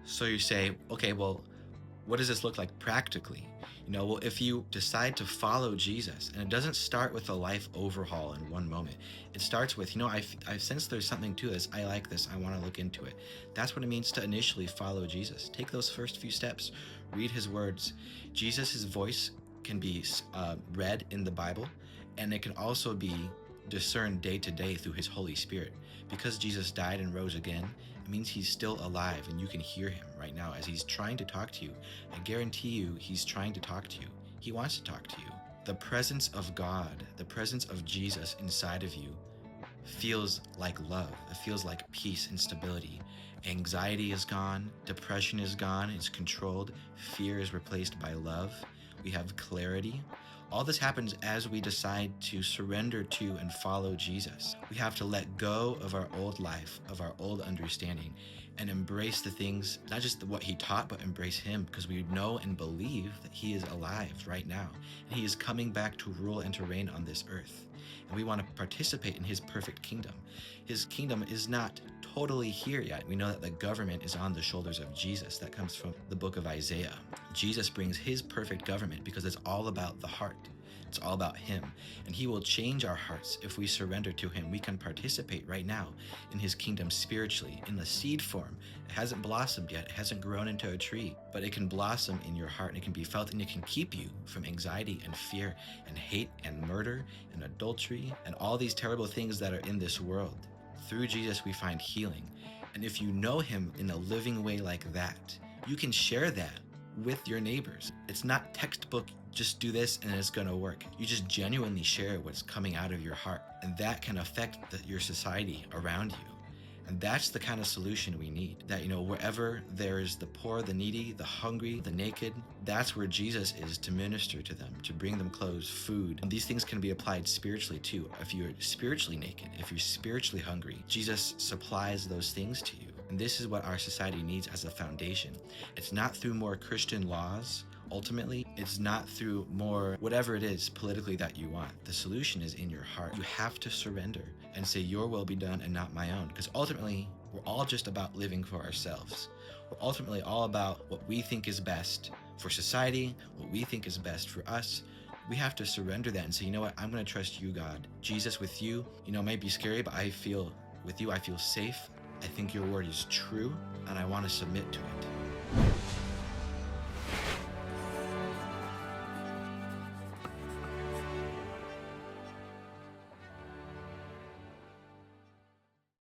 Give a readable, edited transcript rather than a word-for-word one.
So you say, okay, well, what does this look like practically? Well, if you decide to follow Jesus, and it doesn't start with a life overhaul in one moment, it starts with, I sense there's something to this. I like this. I want to look into it. That's what it means to initially follow Jesus. Take those first few steps, read his words. Jesus' voice can be read in the Bible, and it can also be discerned day to day through his Holy Spirit. Because Jesus died and rose again, it means he's still alive, and you can hear him right now as he's trying to talk to you. I guarantee you he's trying to talk to you. He wants to talk to you. The presence of God, the presence of Jesus inside of you feels like love. It feels like peace and stability. Anxiety is gone, depression is gone, it's controlled, fear is replaced by love. We have clarity. All this happens as we decide to surrender to and follow Jesus. We have to let go of our old life, of our old understanding, and embrace the things, not just what he taught, but embrace him, because we know and believe that he is alive right now, and he is coming back to rule and to reign on this earth. And we want to participate in his perfect kingdom. His kingdom is not totally here yet. We know that the government is on the shoulders of Jesus. That comes from the book of Isaiah. Jesus brings his perfect government because it's all about the heart. It's all about him. And he will change our hearts if we surrender to him. We can participate right now in his kingdom spiritually, in the seed form. It hasn't blossomed yet. It hasn't grown into a tree, but it can blossom in your heart, and it can be felt, and it can keep you from anxiety and fear and hate and murder and adultery and all these terrible things that are in this world. Through Jesus, we find healing. And if you know him in a living way like that, you can share that with your neighbors. It's not textbook, just do this and it's gonna work. You just genuinely share what's coming out of your heart, and that can affect your society around you. And that's the kind of solution we need. That, wherever there's the poor, the needy, the hungry, the naked, that's where Jesus is to minister to them, to bring them clothes, food. And these things can be applied spiritually too. If you're spiritually naked, if you're spiritually hungry, Jesus supplies those things to you. And this is what our society needs as a foundation. It's not through more Christian laws. Ultimately, it's not through more whatever it is politically that you want. The solution is in your heart. You have to surrender and say, your will be done and not my own. Because ultimately, we're all just about living for ourselves. We're ultimately all about what we think is best for society, what we think is best for us. We have to surrender that and say, you know what, I'm going to trust you, God. Jesus, with you, it might be scary, but with you, I feel safe. I think your word is true, and I want to submit to it.